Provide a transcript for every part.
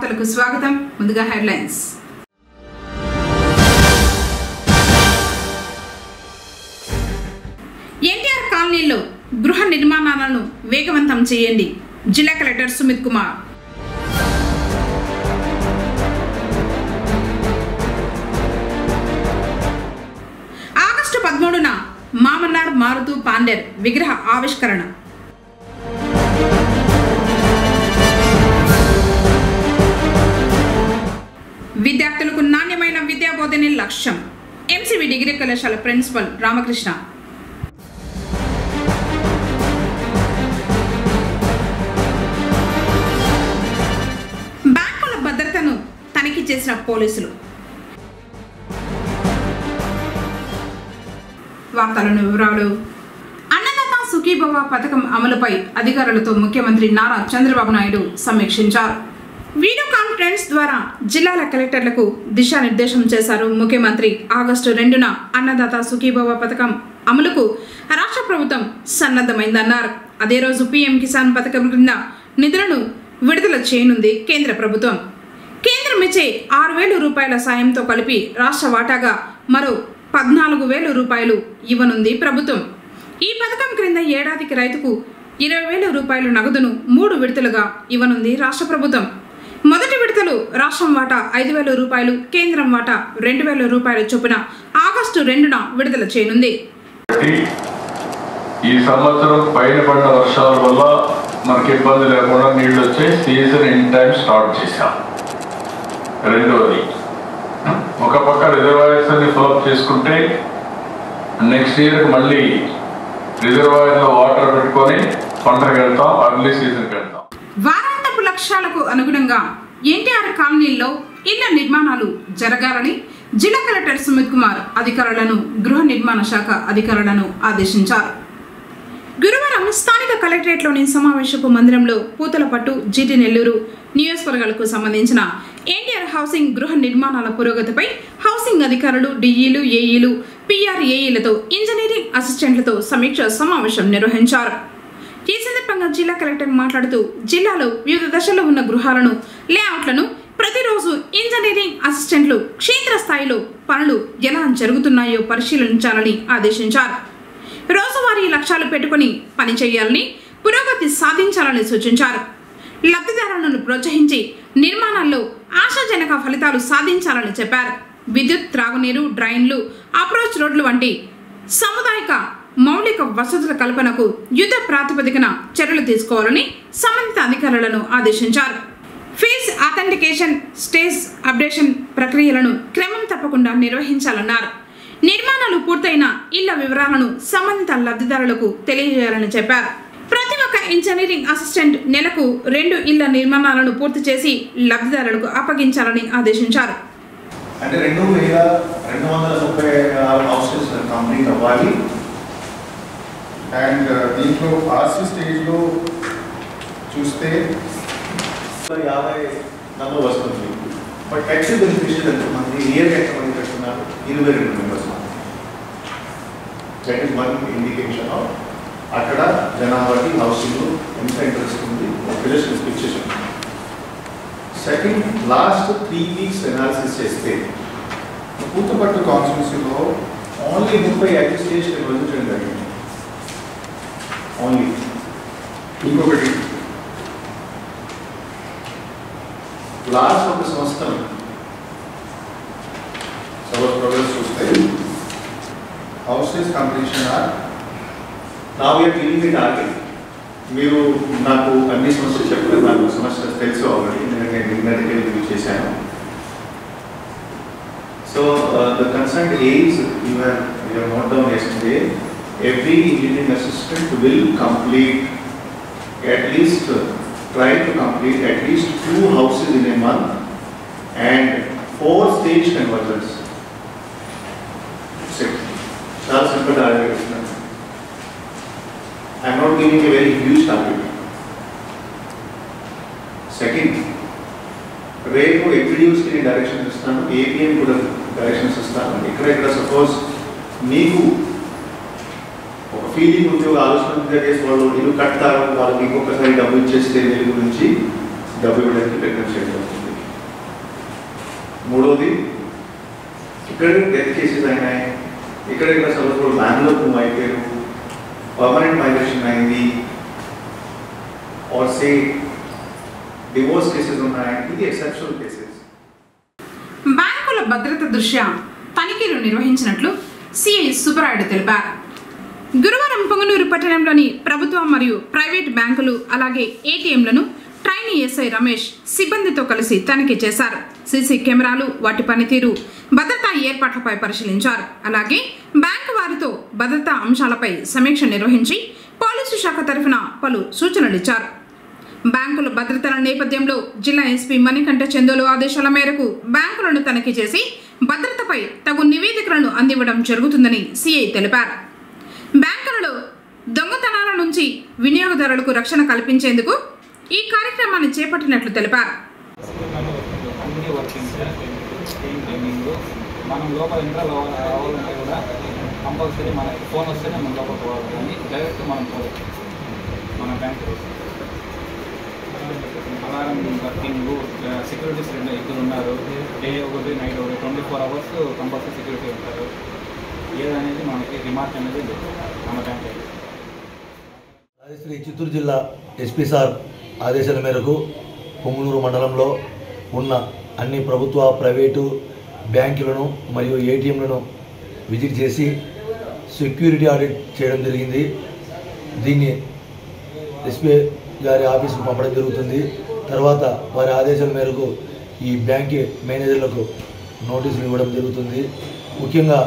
వార్తలకు స్వాగతం. ముందుగా హెడ్లైన్స్. ఎన్టీఆర్ కాలనీలో గృహ నిర్మాణాలను వేగవంతం చేయండి. జిల్లా కలెక్టర్ సుమిత్ కుమార్. ఆగస్టు 13న మామన్నార్ మారుతూ పాండేర్ విగ్రహ ఆవిష్కరణ. విద్యార్థులకు నాణ్యమైన విద్యా బోధనే లక్ష్యం. ఎంసీవీ డిగ్రీ కళాశాల ప్రిన్సిపల్ రామకృష్ణ. బ్యాంకుల భద్రతను తనిఖీ చేసిన పోలీసులు. వార్తలను వివరాలు. అన్నదాత సుఖీభవ పథకం అమలుపై అధికారులతో ముఖ్యమంత్రి నారా చంద్రబాబు నాయుడు సమీక్షించారు. వీడియో కాన్ఫరెన్స్ ద్వారా జిల్లాల కలెక్టర్లకు దిశానిర్దేశం చేశారు ముఖ్యమంత్రి. ఆగస్టు 2న అన్నదాత సుఖీభవ పథకం అమలుకు రాష్ట్ర ప్రభుత్వం సన్నద్ధమైందన్నారు. అదే రోజు పీఎం కిసాన్ పథకం కింద నిధులను విడుదల చేయనుంది కేంద్ర ప్రభుత్వం. కేంద్రం ఇచ్చే 6,000 రూపాయల సాయంతో కలిపి రాష్ట్ర వాటాగా మరో 14,000 రూపాయలు ఇవ్వనుంది ప్రభుత్వం. ఈ పథకం క్రింద ఏడాదికి రైతుకు 20,000 రూపాయల నగదును 3 విడతలుగా ఇవ్వనుంది రాష్ట్ర ప్రభుత్వం. మొదటి విడతలు రాష్ట్రం వాటా 5,000 రూపాయలు, కేంద్రం వాటా 2,000 రూపాయల చొప్పున ఆగస్టు 2న విడుదల చేయనుంది. ఈ సంవత్సరం పైన పడిన వర్షాల వల్ల మనకి ఇబ్బంది లేకుండా నీళ్లు వచ్చే సీజన్ ఇన్ టైం స్టార్ట్ చేశాం. రెండవది, ఒక పక్క రిజర్వాయర్స్ అన్ని ఫిల్అప్ చేసుకుంటే నెక్స్ట్ ఇయర్ మళ్ళీ రిజర్వాయర్ లో వాటర్ పెట్టుకొని పంటకు వెళ్తాం, అర్లీ సీజన్కి వెళ్తాం. వారాంతపు లక్ష్యాలకు అనుగుణంగా ఎన్టీఆర్ కాలనీల్లో ఇళ్ల నిర్మాణాలు జరగాలని జిల్లా కలెక్టర్ సుమిత్ కుమార్ అధికారులను గృహ నిర్మాణ శాఖ అధికారులను ఆదేశించారు. గురువారం స్థానిక కలెక్టరేట్లోని సమావేశపు మందిరంలో పూతలపట్టు, జీటీ నెల్లూరు నియోజకవర్గాలకు సంబంధించిన ఎన్టీఆర్ హౌసింగ్ గృహ నిర్మాణాల పురోగతిపై హౌసింగ్ అధికారులు, డిఈలు, ఏఈలు, పిఆర్ఏఈలతో ఇంజనీరింగ్ అసిస్టెంట్లతో సమీక్ష సమావేశం నిర్వహించారు. ఈ సందర్భంగా జిల్లా కలెక్టర్ మాట్లాడుతూ జిల్లాలో వివిధ దశల్లో ఉన్న గృహాలను, లేఅవుట్లను ప్రతిరోజు ఇంజనీరింగ్ అసిస్టెంట్లు క్షేత్రస్థాయిలో పనులు ఎలా జరుగుతున్నాయో పరిశీలించాలని ఆదేశించారు. రోజువారీ లక్ష్యాలు పెట్టుకుని పనిచేయాలని, పురోగతి సాధించాలని సూచించారు. లబ్ధిదారులను ప్రోత్సహించి నిర్మాణాల్లో ఆశాజనక ఫలితాలు సాధించాలని చెప్పారు. విద్యుత్, త్రాగునీరు, డ్రైన్లు, అప్రోచ్ రోడ్లు వంటి సాముదాయిక మౌలిక వసతుల కల్పనకు యుద్ధ ప్రాతిపదికన చర్యలు తీసుకోవాలని సంబంధిత అధికారులను ఆదేశించారు. ఫేస్ ఆథెంటికేషన్, స్టేజ్ అప్డేషన్ ప్రక్రియలను క్రమం తప్పకుండా నిర్వహించాలన్నారు. నిర్మాణాలు పూర్తయిన ఇళ్ల వివరాలను సంబంధిత లబ్ధిదారులకు తెలియజేయాలని చెప్పారు. ప్రతి ఒక్క ఇంజనీరింగ్ అసిస్టెంట్ నెలకు 2 ఇళ్ల నిర్మాణాలను పూర్తి చేసి లబ్ధిదారులకు అప్పగించాలని ఆదేశించారు. అంటే 2,236 హౌసెస్ కంప్లీట్ అవ్వాలి. అండ్ దీంట్లో ఆర్సీ స్టేజ్లో చూస్తే 50 నెంబర్ వస్తుంది. బట్ యాక్చువల్ బెనిఫిషియల్ ఎంతమంది, ఇయర్ ఎంతమంది పెట్టుకున్నారు? 22 members. That is one indication of అక్కడ జనాభాకి హౌసింగ్లో ఎంత ఇంట్రెస్ట్ ఉంది, possession picture. Second, last 3 weeks analysis చేస్తే పూతపట్టు కాన్స్టిట్యూన్సీలో ఓన్లీ 30 అడ్మినిస్ట్రేషన్ విభజించడం జరిగింది. ఓన్లీ. ఇంకొకటి, లాస్ట్ ఒక సంవత్సరం ప్రోగ్రెస్ చూస్తే houses completion are now we are giving the target. మీరు నాకు అన్ని సమస్యలు చెప్పలేదు, నాకు సమస్య తెలుసు ఆల్రెడీ, నేను నిన్నటికే రివ్యూ చేశాను. So the concern age you have note down yesterday. Every engineering assistant will complete at least, try to complete at least 2 houses in a month and 4 stage conversions. చాలా simple target. I am not giving a very huge target. Second, రేపు ఎగ్జిక్యూటివ్స్కి direction ఇస్తాను, APM కూడా directions ఇస్తాను. ఇక్కడ suppose మీకు ఒక feeling ఉంది, ఒక ఆలోచన చేసి వాళ్ళు ఇల్లు కడతారు, వాళ్ళకి ఇంకొకసారి డబ్బు ఇచ్చేస్తే దీని గురించి డబ్బు ఇవ్వడానికి ప్రయత్నం చేయడం అవుతుంది. మూడోది ఇక్కడ డెత్ కేసెస్ అయినాయి, ఇక్కడ సపోజ్ బెంగళూరు మూవ్ అయిపోయారు, పర్మనెంట్ మైగ్రేషన్ అయింది, ఆర్ సే డివోర్స్ కేసెస్ ఉన్నాయి, ఇది ఎక్సెప్షనల్ కేసెస్. బ్యాంకుల భద్రత దృష్ట్యా తనిఖీలు నిర్వహించినట్లు సిఐ సుబ్బరాయుడు తెలిపారు. గురువారం పొంగనూరు పట్టణంలోని ప్రభుత్వ మరియు ప్రైవేట్ బ్యాంకులు అలాగే ఏటీఎంలను ట్రైనీ ఎస్ఐ రమేష్ సిబ్బందితో కలిసి తనిఖీ చేశారు. సీసీ కెమెరాలు, వాటి పనితీరు, భద్రతా ఏర్పాట్లపై పరిశీలించారు. అలాగే బ్యాంకు వారితో భద్రతా అంశాలపై సమీక్ష నిర్వహించి పోలీసు శాఖ తరఫున పలు సూచనలిచ్చారు. బ్యాంకుల భద్రతల నేపథ్యంలో జిల్లా ఎస్పీ మణికంఠ చందోలు ఆదేశాల మేరకు బ్యాంకులను తనిఖీ చేసి భద్రతపై తగు నివేదికలను అందివ్వడం జరుగుతుందని సిఐ తెలిపారు. బ్యాంకులలో దొంగతనాల నుంచి వినియోగదారులకు రక్షణ కల్పించేందుకు ఈ కార్యక్రమాన్ని చేపట్టినట్లు తెలిపారు. మనం లోపల ఇంట్లో రావాలంటే కూడా కంపల్సరీ మనకి ఫోన్ వస్తేనే మనం లోపల పోవాలి, కానీ డైరెక్ట్ మనం పోవచ్చు. మన బ్యాంకు అలారం వర్కింగ్, సెక్యూరిటీస్ ఇద్దరు ఉన్నారు, డే ఒకటి నైట్ ఒకటి 24 hours కంపల్సరీ సెక్యూరిటీ ఉంటారు. ఏదనేది మనకి రిమార్క్ అనేది మన బ్యాంక్. శ్రీ చిత్తూరు జిల్లా ఎస్పీ సార్ ఆదేశాల మేరకు పొంగనూరు మండలంలో ఉన్న అన్ని ప్రభుత్వ, ప్రైవేటు బ్యాంకులను మరియు ఏటీఎంలను విజిట్ చేసి సెక్యూరిటీ ఆడిట్ చేయడం జరిగింది. దీన్ని ఎస్పీ గారి ఆఫీసుకు పంపడం జరుగుతుంది. తర్వాత వారి ఆదేశాల మేరకు ఈ బ్యాంక్ మేనేజర్లకు నోటీసులు ఇవ్వడం జరుగుతుంది. ముఖ్యంగా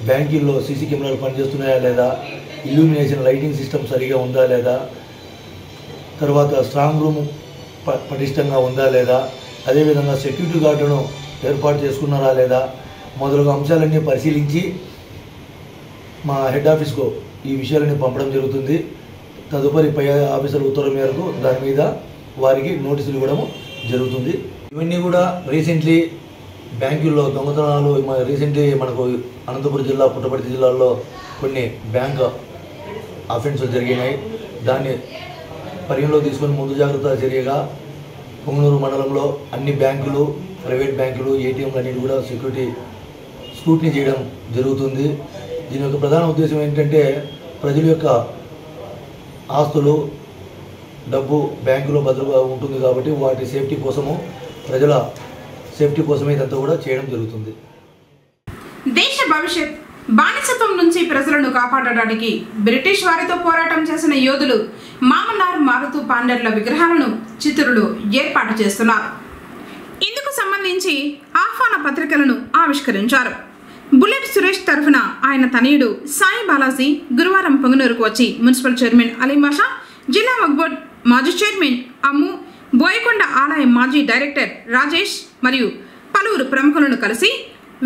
బ్యాంకుల్లో సీసీ కెమెరాలు పనిచేస్తున్నాయా లేదా, ఇల్యూమినేషన్ లైటింగ్ సిస్టమ్ సరిగా ఉందా లేదా, తర్వాత స్ట్రాంగ్ రూమ్ పటిష్టంగా ఉందా లేదా, అదేవిధంగా సెక్యూరిటీ గార్డును ఏర్పాటు చేసుకున్నారా లేదా మొదలగు అంశాలన్నీ పరిశీలించి మా హెడ్ ఆఫీస్కు ఈ విషయాలన్నీ పంపడం జరుగుతుంది. తదుపరి పై ఆఫీసర్ ఉత్తర్వు మేరకు దాని మీద వారికి నోటీసులు ఇవ్వడం జరుగుతుంది. ఇవన్నీ కూడా రీసెంట్లీ బ్యాంకుల్లో దొంగతనాలు రీసెంట్లీ మనకు అనంతపురం జిల్లా, పుట్టపర్తి జిల్లాల్లో కొన్ని బ్యాంక్ అఫెన్సులు జరిగినాయి. దాన్ని పరిగణలో తీసుకొని ముందు జాగ్రత్త చర్యగా పొంగనూరు మండలంలో అన్ని బ్యాంకులు, ప్రైవేట్ బ్యాంకులు, ఏటీఎంలు అన్నిటి కూడా స్క్రూటినీ చేయడం జరుగుతుంది. దీని యొక్క ప్రధాన ఉద్దేశం ఏంటంటే ప్రజల యొక్క ఆస్తులు, డబ్బు బ్యాంకులో భద్రత ఉంటుంది కాబట్టి వాటి సేఫ్టీ కోసము, ప్రజల సేఫ్టీ కోసమే ఇదంతా కూడా చేయడం జరుగుతుంది. దేశ భవిష్యత్ బానిసత్వం నుంచి ప్రజలను కాపాడడానికి బ్రిటిష్ వారితో పోరాటం చేసిన యోధులు మామన్నార్, మారుతూ పాండర్ల విగ్రహాలను చిత్తూరులో ఏర్పాటు చేస్తున్నారు. ఇందుకు సంబంధించి ఆహ్వాన పత్రికలను ఆవిష్కరించారు. బుల్లెట్ సురేష్ తరఫున ఆయన తనయుడు సాయి బాలాజీ గురువారం పొంగనూరుకు వచ్చి మున్సిపల్ చైర్మన్ అలీం బాషా, జిల్లా వక్ఫ్ బోర్డు మాజీ చైర్మన్ అమ్ము, బోయకొండ ఆలయ మాజీ డైరెక్టర్ రాజేష్ మరియు పలువురు ప్రముఖులను కలిసి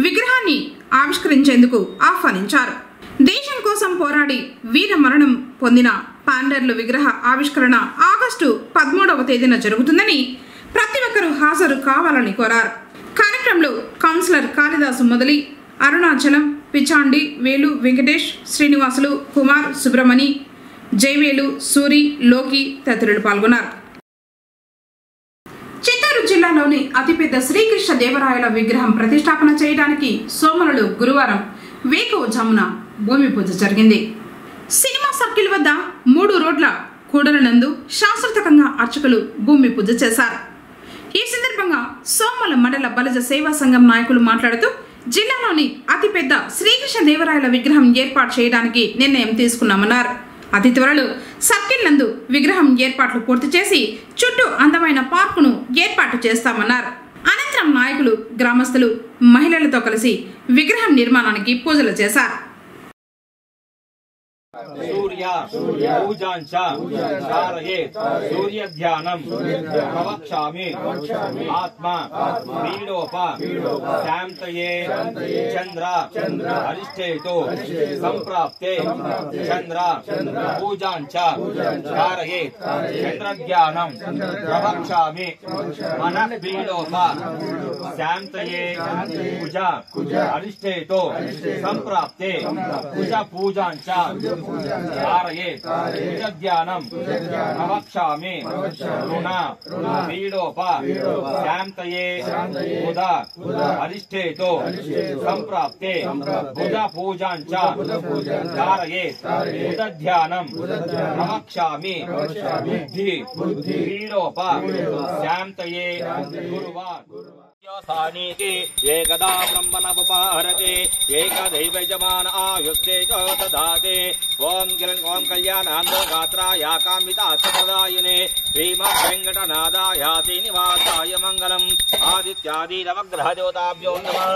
విగ్రహాన్ని ఆవిష్కరించేందుకు ఆహ్వానించారు. దేశం కోసం పోరాడి వీర మరణం పొందిన పాండర్లు విగ్రహ ఆవిష్కరణ ఆగస్టు 13వ తేదీన జరుగుతుందని ప్రతి ఒక్కరూ హాజరు కావాలని కోరారు. కార్యక్రమంలో కౌన్సిలర్ కాళిదాసు మొదలి, అరుణాచలం, పిచాండి, వేలు, వెంకటేష్, శ్రీనివాసులు, కుమార్, సుబ్రమణి, జైవేలు, సూరి, లోకి తదితరులు పాల్గొన్నారు. చిత్తూరు జిల్లాలోని అతిపెద్ద శ్రీకృష్ణ దేవరాయల విగ్రహం ప్రతిష్టాపన చేయడానికి సోమరులు గురువారం వేకువజామున భూమి పూజ జరిగింది. సినిమా సర్కిల్ వద్ద 3 రోడ్ల కూడలనందు శాస్త్రోక్తంగా అర్చకులు భూమి పూజ చేశారు. ఈ సందర్భంగా సోమల మండల బలజ సేవా సంఘం నాయకులు మాట్లాడుతూ జిల్లాలోని అతిపెద్ద శ్రీకృష్ణ దేవరాయల విగ్రహం ఏర్పాటు చేయడానికి నిర్ణయం తీసుకున్నామన్నారు. అతి త్వరలో సర్కిల్ నందు విగ్రహం ఏర్పాట్లు పూర్తి చేసి చుట్టూ అందమైన పార్కును ఏర్పాటు చేస్తామన్నారు. అనంతరం నాయకులు, గ్రామస్తులు, మహిళలతో కలిసి విగ్రహం నిర్మాణానికి పూజలు చేశారు. सूर्य पूजांच कारयेत् सूर्य ध्यानं प्रवक्ष्यामि आत्मा पीडोप शान्तये चंद्र अरिष्टेतो संप्राप्ते चंद्र पूजांच कारयेत् चंद्र ज्ञानं प्रवक्ष्यामि मनः पीडोप शान्तये कुज अरिष्टेतो संप्राप्ते कुज पूजांच ధారయేత్ భుజధ్యానం ప్రవక్ష్యామి రుణ పీడోప శాంతయే బుధ అరిష్టేతో సంప్రాప్తే బుధ పూజాంచ ధారయేత్ బుధధ్యానం ప్రవక్ష్యామి బుద్ధి పీడోప శాంతయే గురువార్ सानीति एकदा ब्रह्मणमुपाहरति एकदैव यजमान आयुष्ये च ददाति ओम कल्याणान्तो गात्राया कामितार्थप्रदायिने श्रीमद्वेङ्कटनाथाय श्रीनिवासाय मङ्गलम् आदित्यादिनवग्रहदेवताभ्यो नमः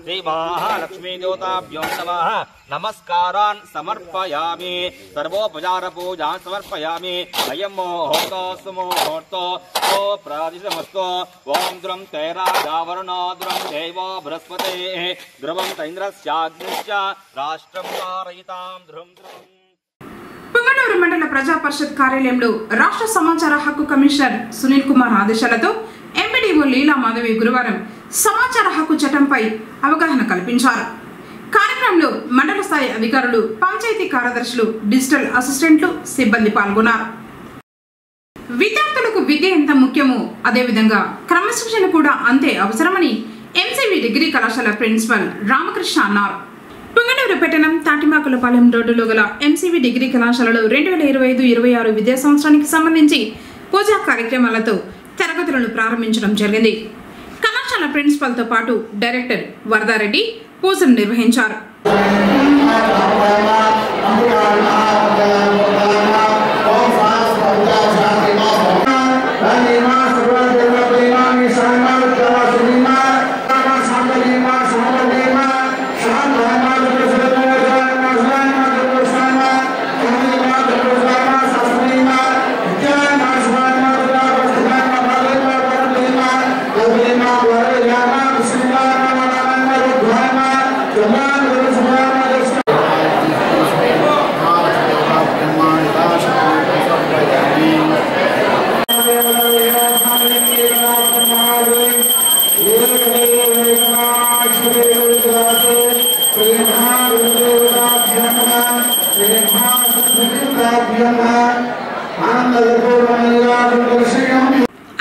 श्रीमहालक्ष्मीदेवताभ्यो नमः नमस्कारान् समर्पयामि सर्वोपचारपूजां समर्पयामि अयं मुहूर्तो सुमुहूर्तो ओ प्रादिशमस्तो ओम द्रं तैराजावरुणोद्रं देवो बृहस्पतेः ध्रुवं तैन्द्रस्याग्निश्च राष्ट्रं कारयितां ध्रुं ध्रुवम् పుంగనూరు మండల ప్రజా పరిషత్ కార్యాలయంలో రాష్ట్ర సమాచార హక్కు కమిషనర్ సునీల్ కుమార్ ఆదేశాలతో ఎంపీడీఓ లీలా మాధవి గురువారం సమాచార హక్కు చట్టంపై అవగాహన కల్పించారు. కార్యక్రమంలో మండల స్థాయి అధికారులు, పంచాయతీ కార్యదర్శులు, డిజిటల్ అసిస్టెంట్లు, సిబ్బంది పాల్గొన్నారు. విద్యార్థులకు విద్య ఎంత ముఖ్యమో అదేవిధంగా క్రమశిక్షణ కూడా అంతే అవసరమని ఎంసీవీ డిగ్రీ కళాశాల ప్రిన్సిపల్ రామకృష్ణ అన్నారు. పుంగనూరు పట్టణం తాటిమాకులపాలెం రోడ్డులో గల ఎంసీవీ డిగ్రీ కళాశాలలో 2025-26 విద్యా సంవత్సరానికి సంబంధించి పూజా కార్యక్రమాలతో తరగతులను ప్రారంభించడం జరిగింది. కళాశాల ప్రిన్సిపల్తో పాటు డైరెక్టర్ వరదారెడ్డి పూజలు నిర్వహించారు.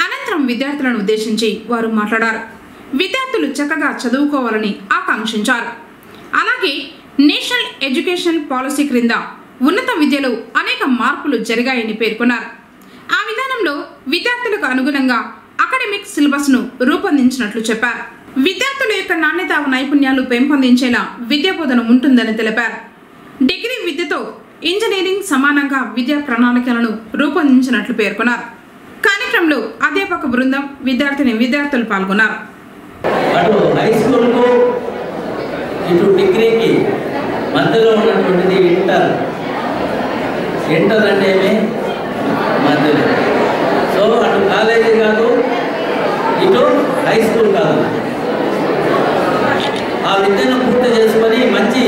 అనంతరం విద్యార్థులను ఉద్దేశించి వారు మాట్లాడారు. విద్యార్థులు చక్కగా చదువుకోవాలని ఆకాంక్షించారు. అలాగే నేషనల్ ఎడ్యుకేషన్ పాలసీ క్రింద ఉన్నత విద్యలో అనేక మార్పులు జరిగాయని పేర్కొన్నారు. ఆ విధానంలో విద్యార్థులకు అనుగుణంగా అకాడమిక్ సిలబస్ ను రూపొందించినట్లు చెప్పారు. విద్యార్థుల యొక్క నాణ్యత నైపుణ్యాలు పెంపొందించేలా విద్యా బోధన ఉంటుందని తెలిపారు. డిగ్రీ విద్యతో ఇంజనీరింగ్ సమానంగా విద్యా ప్రణాళికలను రూపొందించినట్లు పేర్కొన్నారు. కార్యక్రమంలో అధ్యాపక బృందం, విద్యార్థులు పాల్గొన్నారు. అటు హై స్కూల్కు ఇటు డిగ్రీకి మధ్యలో ఉన్నటువంటిది ఇంటర్ అంటే మధ్యలో. సో అటు కాలేజీ కాదు, ఇటు హై స్కూల్ కాదు. ఆ విద్యను పూర్తి చేసుకొని మంచి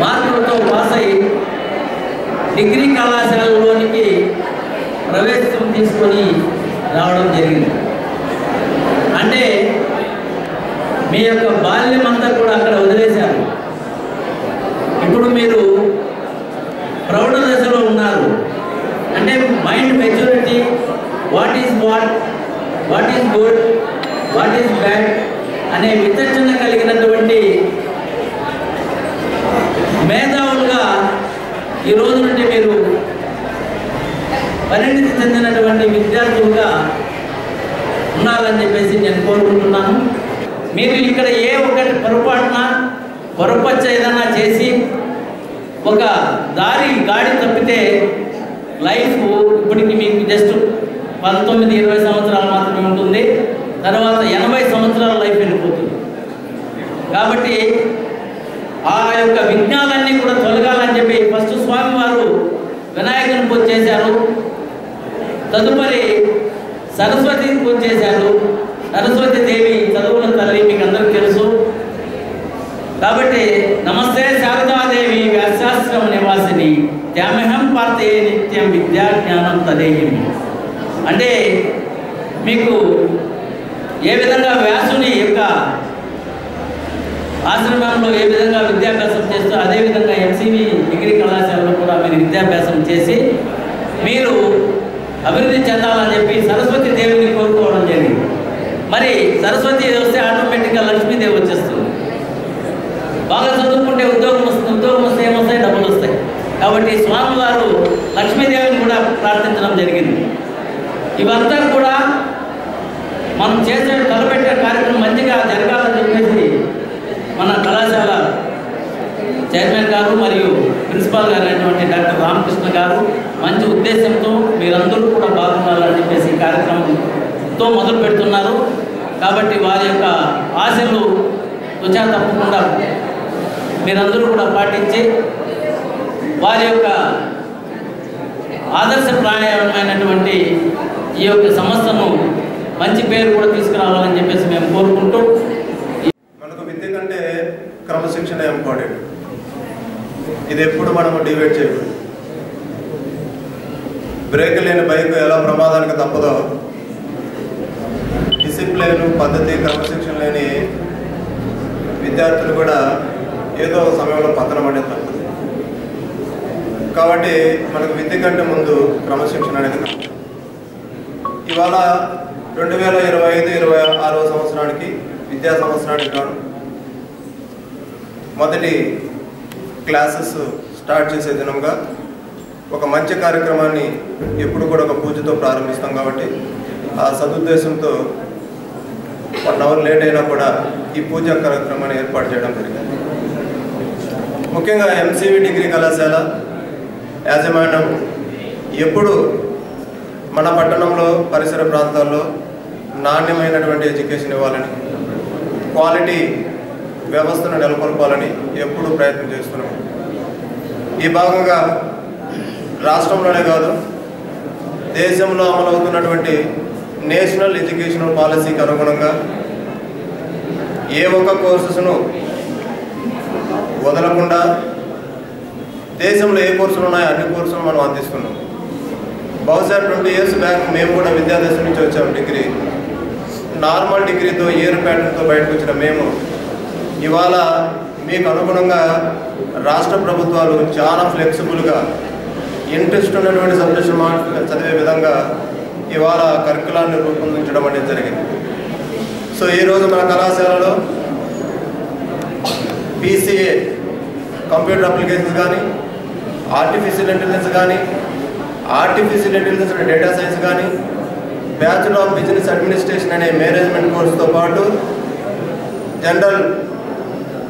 మార్కులతో పాస్ అయ్యి డిగ్రీ కళాశాలలోనికి ప్రవేశం తీసుకొని రావడం జరిగింది. అంటే మీ యొక్క బాల్యం అంతా కూడా అక్కడ వదిలేశారు. ఇప్పుడు మీరు ప్రౌఢ దశలో ఉన్నారు. అంటే mind maturity, what is good, what is bad అనే విచక్షణ కలిగినటువంటి మేధావులుగా ఈ రోజు నుండి మీరు పరిణితి చెందినటువంటి విద్యార్థులుగా ఉండాలని చెప్పేసి నేను కోరుకుంటున్నాను. మీరు ఇక్కడ ఏ ఒకటి పొరపచ్చ ఏదన్నా చేసి ఒక గాడి తప్పితే లైఫ్ ఇప్పటికి మీకు జస్ట్ 19-20 సంవత్సరాలు మాత్రమే ఉంటుంది. తర్వాత 80 సంవత్సరాల లైఫ్ వెళ్ళిపోతుంది. కాబట్టి ఆ యొక్క విఘ్నాలన్నీ కూడా తొలగాలని చెప్పి ఫస్ట్ స్వామివారు వినాయకుని పూజ చేశారు. తదుపరి సరస్వతి పూజ చేశారు. సరస్వతి దేవి చదువుల తల్లి మీకు అందరికీ తెలుసు. కాబట్టి నమస్తే శారదాదేవి వ్యాసాశ్రమ నివాసిని త్యామహం పార్తే నిత్యం విద్యా జ్ఞానం తదేహిమి. అంటే మీకు ఏ విధంగా వ్యాసుని యొక్క ఆశ్రమంలో ఏ విధంగా విద్యాభ్యాసం చేస్తూ అదేవిధంగా ఎంసీవీ డిగ్రీ కళాశాలలో కూడా మీరు విద్యాభ్యాసం చేసి మీరు అభివృద్ధి చెందాలని చెప్పి సరస్వతి దేవిని కోరుకోవడం జరిగింది. మరి సరస్వతి వస్తే ఆటోమేటిక్గా లక్ష్మీదేవి వచ్చేస్తుంది. బాగా చదువుకుంటే ఉద్యోగం వస్తుంది, ఉద్యోగం వస్తే ఏమొస్తాయి, డబ్బులు వస్తాయి. కాబట్టి స్వామివారు లక్ష్మీదేవిని కూడా ప్రార్థించడం జరిగింది. ఇవంతా కూడా మనం చేసే తలపెట్టే కార్యక్రమం మంచిగా జరగాలని చెప్పేసి మన కళాశాల చైర్మన్ గారు మరియు ప్రిన్సిపాల్ గారు అయినటువంటి డాక్టర్ రామకృష్ణ గారు మంచి ఉద్దేశంతో మీరందరూ కూడా బాగుండాలని చెప్పేసి ఈ కార్యక్రమంతో మొదలు పెడుతున్నారు. కాబట్టి వారి యొక్క ఆశలు తుచా తప్పకుండా మీరందరూ కూడా పాటించి వారి యొక్క ఆదర్శప్రాయమైనటువంటి ఈ యొక్క సంస్థను మంచి పేరు కూడా తీసుకురావాలని చెప్పేసి మేము కోరుకుంటూ, మనకు విద్య కంటే క్రమశిక్షణ ఇంపార్టెంట్. ఇది ఎప్పుడు మనము డివైడ్ చేయకూడదు. బ్రేక్ లేని బైక్ ఎలా ప్రమాదానికి తప్పదో, డిసిప్లిన్, పద్ధతి, క్రమశిక్షణ లేని విద్యార్థులు కూడా ఏదో ఒక సమయంలో పతనం అనేది తప్పదు. కాబట్టి మనకు విద్య కంటే ముందు క్రమశిక్షణ అనేది. ఇవాళ 2025-26 సంవత్సరానికి విద్యా సంవత్సరానికి గాను మొదటి క్లాసెస్ స్టార్ట్ చేసే దినంగా ఒక మంచి కార్యక్రమాన్ని ఎప్పుడు కూడా ఒక పూజతో ప్రారంభిస్తాం. కాబట్టి ఆ సదుద్దేశంతో 1 అవర్ లేట్ అయినా కూడా ఈ పూజా కార్యక్రమాన్ని ఏర్పాటు చేయడం జరిగింది. ముఖ్యంగా ఎంసీవీ డిగ్రీ కళాశాల యాజమాన్యం ఎప్పుడు మన పట్టణంలో పరిసర ప్రాంతాల్లో నాణ్యమైనటువంటి ఎడ్యుకేషన్ ఇవ్వాలని, క్వాలిటీ వ్యవస్థను నెలకొల్పాలని ఎప్పుడూ ప్రయత్నం చేస్తున్నాం. ఈ భాగంగా రాష్ట్రంలోనే కాదు, దేశంలో అమలవుతున్నటువంటి నేషనల్ ఎడ్యుకేషనల్ పాలసీకి అనుగుణంగా ఏ ఒక్క కోర్సెస్ను వదలకుండా దేశంలో ఏ కోర్సులు ఉన్నాయో అన్ని కోర్సులు మనం అందిస్తున్నాం. బహుశా 20 years బ్యాక్ మేము కూడా విద్యాదశ నుంచి వచ్చాము. డిగ్రీ నార్మల్ డిగ్రీతో ఇయర్ ప్యాటర్న్తో బయటకు వచ్చిన మేము ఇవాళ మీకు అనుగుణంగా రాష్ట్ర ప్రభుత్వాలు చాలా ఫ్లెక్సిబుల్గా ఇంట్రెస్ట్ ఉన్నటువంటి సబ్జెక్టు చదివే విధంగా ఇవాళ కరికులాన్ని రూపొందించడం అనేది జరిగింది. సో ఈరోజు మన కళాశాలలో PCA కంప్యూటర్ అప్లికేషన్స్ కానీ, ఆర్టిఫిషియల్ ఇంటెలిజెన్స్ కానీ, artificial intelligence and data science కానీ, బ్యాచులర్ ఆఫ్ బిజినెస్ అడ్మినిస్ట్రేషన్ అనే మేనేజ్మెంట్ కోర్సుతో పాటు జనరల్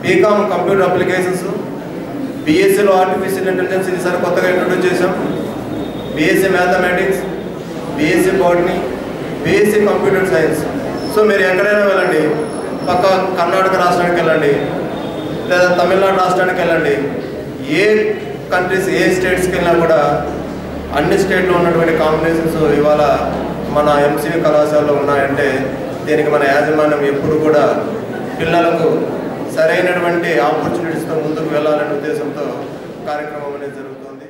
బీకామ్ కంప్యూటర్ అప్లికేషన్స్, BScలో ఆర్టిఫిషియల్ ఇంటెలిజెన్స్ ఈసారి కొత్తగా ఇంట్రొడ్యూస్ చేసాం, BSc mathematics, BSc botany, BSc computer science. So మీరు ఎక్కడైనా వెళ్ళండి, పక్క కర్ణాటక రాష్ట్రానికి వెళ్ళండి లేదా తమిళనాడు రాష్ట్రానికి వెళ్ళండి, ఏ కంట్రీస్ ఏ స్టేట్స్కి వెళ్ళినా కూడా అన్ని స్టేట్లో ఉన్నటువంటి కాంబినేషన్స్ ఇవాళ మన ఎంసీవీ కళాశాలలో ఉన్నాయంటే దీనికి మన యాజమాన్యం ఎప్పుడు కూడా పిల్లలకు సరైనటువంటి ఆపర్చునిటీస్తో ముందుకు వెళ్ళాలనే ఉద్దేశంతో కార్యక్రమం అనేది జరుగుతుంది.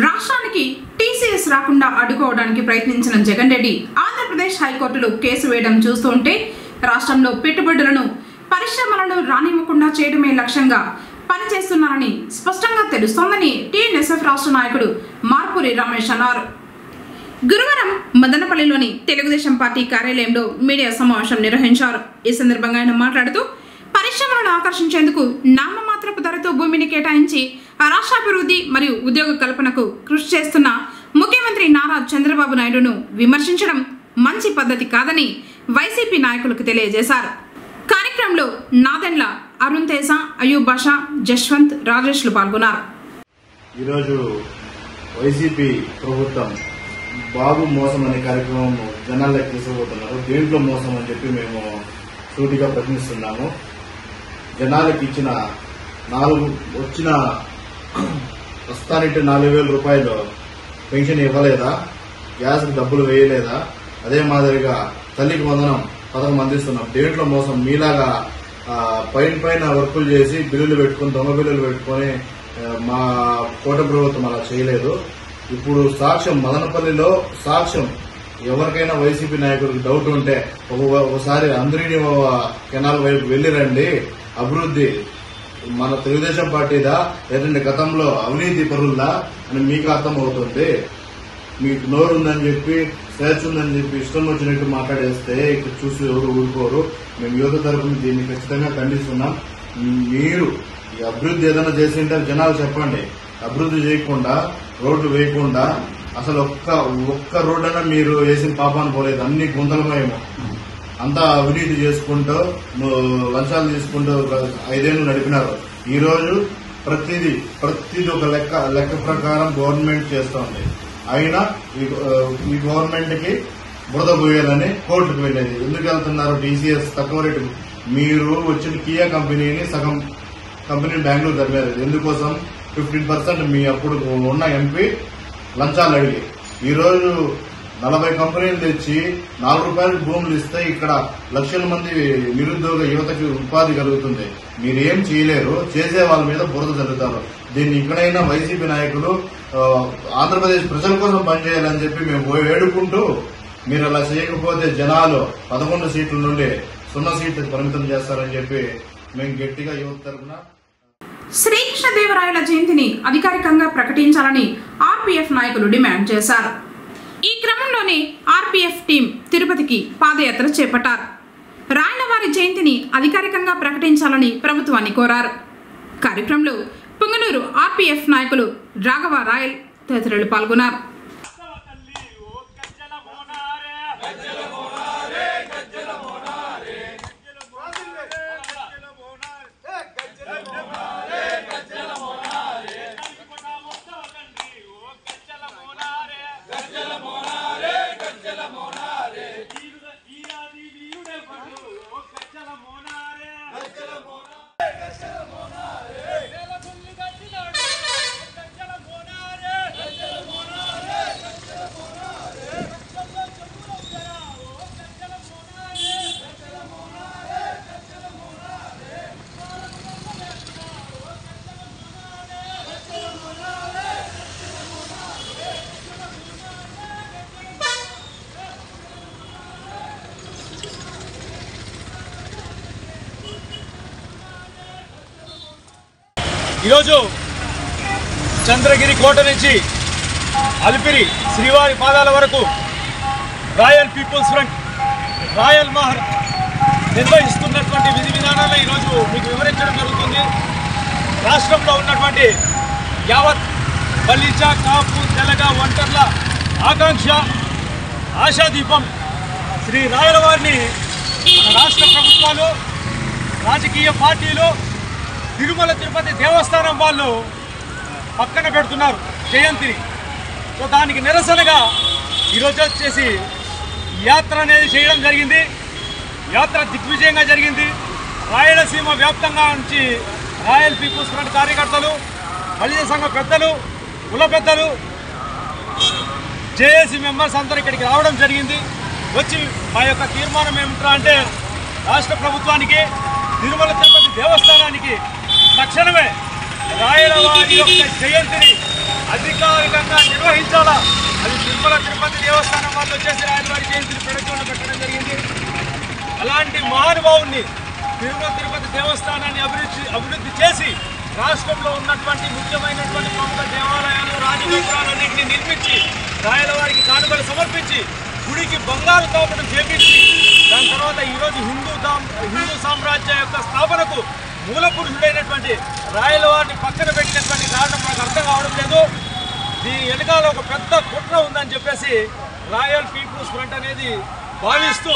రాష్ట్రానికి టీసీఎస్ రాకుండా అడ్డుకోవడానికి ప్రయత్నించిన జగన్ రెడ్డి ఆంధ్రప్రదేశ్ హైకోర్టులో కేసు వేయడం చూస్తుంటే రాష్ట్రంలో పెట్టుబడులను, పరిశ్రమలను రానివ్వకుండా చేయడమే లక్ష్యంగా పనిచేస్తున్నారని స్పష్టంగా తెలుస్తోందని టీఎన్ఎస్ఎఫ్ రాష్ట్ర నాయకుడు మార్పూరి రమేష్ అన్నారు. గురువారం మదనపల్లిలోని తెలుగుదేశం పార్టీ కార్యాలయంలో మీడియా సమావేశం నిర్వహించారు. ఈ సందర్భంగా ఆయన మాట్లాడుతూ పరిశ్రమలను ఆకర్షించేందుకు నామమాత్రపు ధరతో భూమిని కేటాయించి రాష్ట్రాభివృద్ధి మరియు ఉద్యోగ కల్పనకు కృషి చేస్తున్న ముఖ్యమంత్రి నారా చంద్రబాబు నాయుడును విమర్శించడం మంచి పద్ధతి కాదని వైసీపీ నాయకులకు తెలియజేశారు. కార్యక్రమంలో నాదెండ్ల అరుణ్ తేజ, అయూబ్ బాషా, జశ్వంత్, రాజేష్లు పాల్గొన్నారు. ఈరోజు వైసీపీ ప్రభుత్వం బాబు మోసం అనే కార్యక్రమం జనాల్లోకి తీసుకుపోతున్నారు. దేంట్లో మోసం అని చెప్పి మేము సూటిగా ప్రశ్నిస్తున్నాము. జనాలకు ఇచ్చిన ప్రస్తుతానికి 4,000 రూపాయలు పెన్షన్ ఇవ్వలేదా, గ్యాస్కి డబ్బులు వేయలేదా, అదే మాదిరిగా తల్లికి వందనం పథకం అందిస్తున్నాం. దేంట్లో మోసం? మీలాగా పైన వర్కులు చేసి బిల్లులు పెట్టుకుని, దొంగ బిల్లులు పెట్టుకుని మా కోట ప్రభుత్వం అలా చేయలేదు. ఇప్పుడు సాక్ష్యం, మదనపల్లిలో సాక్ష్యం, ఎవరికైనా వైసీపీ నాయకుడికి డౌట్ ఉంటే ఒకసారి అందరినీ కెనాల్ వైపు వెళ్లి రండి. అభివృద్ధి మన తెలుగుదేశం పార్టీదా లేదంటే గతంలో అవినీతి పరుల్దా అని మీకు అర్థమవుతుంది. మీకు నోరు ఉందని చెప్పి స్వేచ్ఛ ఉందని చెప్పి ఇష్టం వచ్చినట్టు మాట్లాడేస్తే ఇక్కడ చూసి ఎవరు ఊరుకోరు. మేము యువత తరఫున దీన్ని ఖచ్చితంగా ఖండిస్తున్నాం. మీరు ఈ అభివృద్ధి ఏదైనా చేసింటే జనాలు చెప్పండి. అభివృద్ధి చేయకుండా రోడ్లు వేయకుండా అసలు ఒక్క రోడ్డైనా మీరు వేసిన పాపాన్ని పోలేదు. అన్ని గుంతలమేమో అంతా అవినీతి చేసుకుంటూ లంచాలు తీసుకుంటూ 5 ఏళ్లు నడిపినారు. ఈ రోజు ప్రతిదీ ఒక లెక్క ప్రకారం గవర్నమెంట్ చేస్తోంది. అయినా ఈ గవర్నమెంట్ కి బురద పోయాలని కోర్టుకు వెళ్ళేది. ఎందుకు వెళ్తున్నారు? టీసీఎస్ తక్కువ రేటు మీరు వచ్చిన కియా కంపెనీని సగం కంపెనీని బెంగళూరు తరిమారు. ఎందుకోసం? 15% మీ అప్పుడు ఉన్న ఎంపీ లంచాలు అడిగి ఈ రోజు 40 కంపెనీలు తెచ్చి ₹4 భూములు ఇస్తే ఇక్కడ లక్షల మంది నిరుద్యోగ యువతకి ఉపాధి కలుగుతుంది. మీరేం చేయలేరు. చేసే వాళ్ళ మీద బురద జరుగుతారు. దీన్ని ఇక్కడైనా వైసీపీ నాయకులు ఆంధ్రప్రదేశ్ ప్రజల కోసం పనిచేయాలని చెప్పి మేము వేడుకుంటూ, మీరు అలా చేయకపోతే జనాలు 11 సీట్ల నుండి 0 సీట్లకు పరిమితం చేస్తారని చెప్పి మేము గట్టిగా యువత తరఫున శ్రీకృష్ణదేవరాయల జయంతిని అధికారికంగా ప్రకటించాలని ఆర్పీఎఫ్ నాయకులు డిమాండ్ చేశారు. ఈ క్రమంలోనే ఆర్పీఎఫ్ టీం తిరుపతికి పాదయాత్ర చేపట్టారు. రాయలవారి జయంతిని అధికారికంగా ప్రకటించాలని ప్రభుత్వాన్ని కోరారు. కార్యక్రమంలో పుంగనూరు ఆర్పీఎఫ్ నాయకులు రాఘవ రాయల్ తదితరులు పాల్గొన్నారు. ఈరోజు చంద్రగిరి కోట నుంచి అలిపిరి శ్రీవారి పాదాల వరకు royal peoples front royal Mahar నిర్వహిస్తున్నటువంటి విధి విధానాలను ఈరోజు మీకు వివరించడం జరుగుతుంది. రాష్ట్రంలో ఉన్నటువంటి యావత్ బలిజ, కాపు, తెలగ, ఒంటర్ల ఆకాంక్ష, ఆశాదీపం శ్రీ రాయల వారిని మన రాష్ట్ర ప్రభుత్వాలు, రాజకీయ పార్టీలు, తిరుమల తిరుపతి దేవస్థానం వాళ్ళు పక్కన పెడుతున్నారు జయంతిని. సో దానికి నిరసనగా ఈరోజు వచ్చేసి యాత్ర అనేది చేయడం జరిగింది. యాత్ర దిగ్విజయంగా జరిగింది. రాయలసీమ వ్యాప్తంగా నుంచి రాయల్ పీపుల్స్ ఫ్రంట్ కార్యకర్తలు, బలిజ సంఘ పెద్దలు, కుల పెద్దలు, జేఏసీ మెంబర్స్ అందరూ ఇక్కడికి రావడం జరిగింది. వచ్చి మా యొక్క తీర్మానం ఏమిటా అంటే రాష్ట్ర ప్రభుత్వానికి, తిరుమల తిరుపతి దేవస్థానానికి తక్షణమే రాయల వారి యొక్క జయంతిని అధికారికంగా నిర్వహించాలా. అది తిరుమల తిరుపతి దేవస్థానం వాళ్ళు వచ్చేసి రాయల వారి జయంతిని పెట్టడం జరిగింది. అలాంటి మహానుభావుని తిరుమల తిరుపతి దేవస్థానాన్ని అభివృద్ధి చేసి రాష్ట్రంలో ఉన్నటువంటి ముఖ్యమైనటువంటి ప్రముఖ దేవాలయాలు, రాజగోపురాలన్నింటినీ నిర్మించి రాయల వారికి కానుకలు సమర్పించి గుడికి బంగారు తాపడం చేపించి దాని తర్వాత ఈరోజు హిందూ సామ్రాజ్య యొక్క స్థాపనకు మూల పురుషుడైనటువంటి రాయల వారిని పక్కన పెట్టినటువంటి కారణం నాకు అర్థం కావడం లేదు. దీని వెనకాల ఒక పెద్ద కుట్ర ఉందని చెప్పేసి రాయల్ పీపుల్స్ ఫ్రంట్ అనేది భావిస్తూ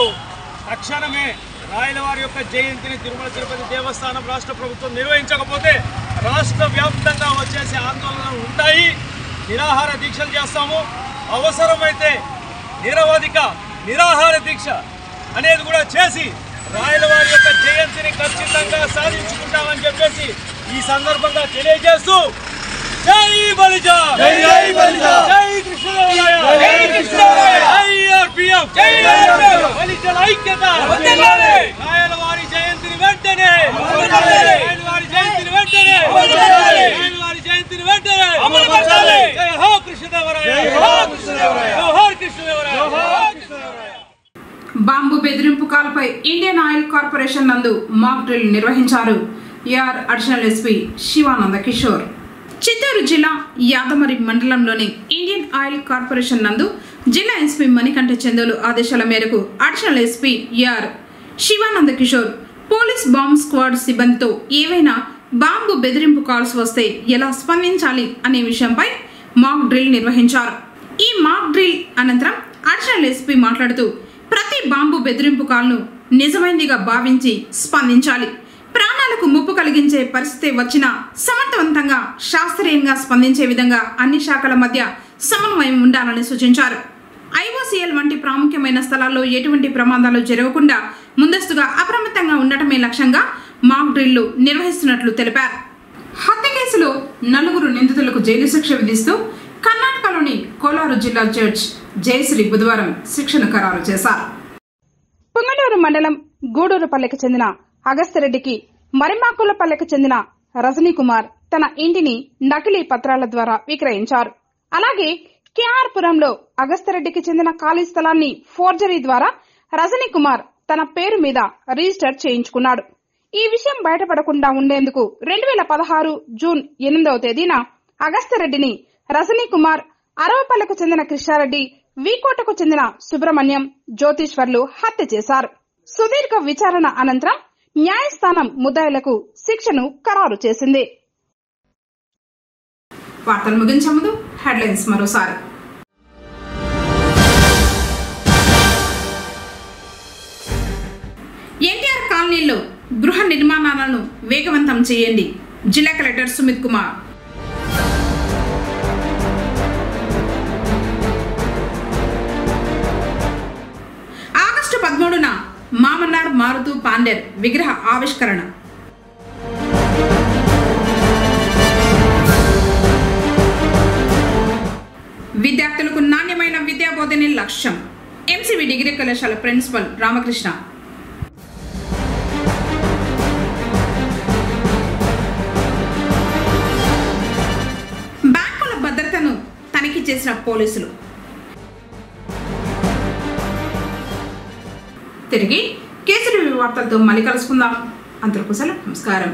తక్షణమే రాయల వారి యొక్క జయంతిని తిరుమల తిరుపతి దేవస్థానం రాష్ట్ర ప్రభుత్వం నిర్వహించకపోతే రాష్ట్ర వ్యాప్తంగా వచ్చేసి ఆందోళనలు ఉంటాయి. నిరాహార దీక్షలు చేస్తాము. అవసరమైతే నిరవధిక నిరాహార దీక్ష అనేది కూడా చేసి రాయల వారి యొక్క జయంతిని ఖచ్చితంగా సాధించుకుంటామని చెప్పేసి ఈ సందర్భంగా తెలియజేస్తూ జై బలిజ, జై బలిజ, జై కృష్ణదేవరాయ, జై కృష్ణదేవరాయ, జై ఆర్పీఎఫ్, జై ఆర్పీఎఫ్, బలిజల ఐక్యత వందనాలు. రాయల వారి జయంతిని వెంటనే రాయల వారి జయంతిని వెంటనే రాయల వారి జయంతిని వెంటనే అమలుపరచాలి. జై హో కృష్ణదేవరాయ, జై హో కృష్ణదేవరాయ, జై హో కృష్ణదేవరాయ, జై హో కృష్ణదేవరాయ. బాంబు బెదిరింపు కాల్పై ఇండియన్ ఆయిల్ కార్పొరేషన్ నందు మాక్ డ్రిల్ నిర్వహించారు. AR additional SP Sivananda Kishore. Chittoor జిల్లా యాదమరి మండలంలోని ఇండియన్ ఆయిల్ కార్పొరేషన్ నందు జిల్లా ఎస్పీ మణికంఠ చందోలు ఆదేశాల మేరకు additional SP AR Sivananda Kishore police bomb squad సిబ్బందితో ఏవైనా బాంబు బెదిరింపు కాల్స్ వస్తే ఎలా స్పందించాలి అనే విషయంపై మాక్ డ్రిల్ నిర్వహించారు. ఈ మాక్ డ్రిల్ అనంతరం అడిషనల్ ఎస్పీ మాట్లాడుతూ ప్రతి బాంబు బెదిరింపు కాల్ను నిజమైనదిగా భావించి స్పందించాలి. ప్రాణాలకు ముప్పు కలిగించే పరిస్థితి వచ్చినా సమర్థవంతంగా శాస్త్రీయంగా స్పందించే విధంగా అన్ని శాఖల మధ్య సమన్వయం ఉండాలని సూచించారు. ఐఓసీఎల్ వంటి ప్రాముఖ్యమైన స్థలాల్లో ఎటువంటి ప్రమాదాలు జరగకుండా ముందస్తుగా అప్రమత్తంగా ఉండటమే లక్ష్యంగా మాక్ డ్రిల్లు నిర్వహిస్తున్నట్లు తెలిపారు. హత్య కేసులో 4 నిందితులకు జైలు శిక్ష విధిస్తూ కర్ణాటకలోని కోలారు జిల్లా జడ్జి జయశ్రీ బుధవారం శిక్షను ఖరారు చేశారు. పుంగనూరు మండలం గూడూరుపల్లెకి చెందిన అగస్త్యరెడ్డికి మరిమాకులపల్లెకి చెందిన రజనీ కుమార్ తన ఇంటిని నకిలీ పత్రాల ద్వారా విక్రయించారు. అలాగే కేఆర్పురంలో అగస్త్యరెడ్డికి చెందిన ఖాళీ స్థలాన్ని ఫోర్జరీ ద్వారా రజనీ కుమార్ తన పేరు మీద రిజిస్టర్ చేయించుకున్నాడు. ఈ విషయం బయటపడకుండా ఉండేందుకు 2016 జూన్ 8వ తేదీన అగస్త్యరెడ్డిని రజనీ కుమార్, అరవపల్లెకు చెందిన కృష్ణారెడ్డి, వీకోటకు చెందిన సుబ్రహ్మణ్యం, జ్యోతిష్వర్లు హత్య చేశారు. సుదీర్ఘ విచారణ అనంతరం న్యాయస్థానం ముద్దాయిలకు శిక్షను ఖరారు చేసింది. వార్తలు ముగించే ముందు హెడ్లైన్స్ మరోసారి. ఎన్టీఆర్ కాలనీలో గృహ నిర్మాణాలను వేగవంతం చేయండి, జిల్లా కలెక్టర్ సుమిత్ కుమార్. ఆగస్టు 13న మామన్నార్ మారుతూ పాండేర్ విగ్రహ ఆవిష్కరణ. విద్యార్థులకు నాణ్యమైన విద్యా బోధనే లక్ష్యం, ఎంసీవీ డిగ్రీ కళాశాల ప్రిన్సిపల్ రామకృష్ణ. బ్యాంకుల భద్రతను తనిఖీ చేసిన పోలీసులు. తిరిగి కేసరి వార్తలతో మళ్ళీ కలుసుకుందాం. అంతవరకు సెలవు, నమస్కారం.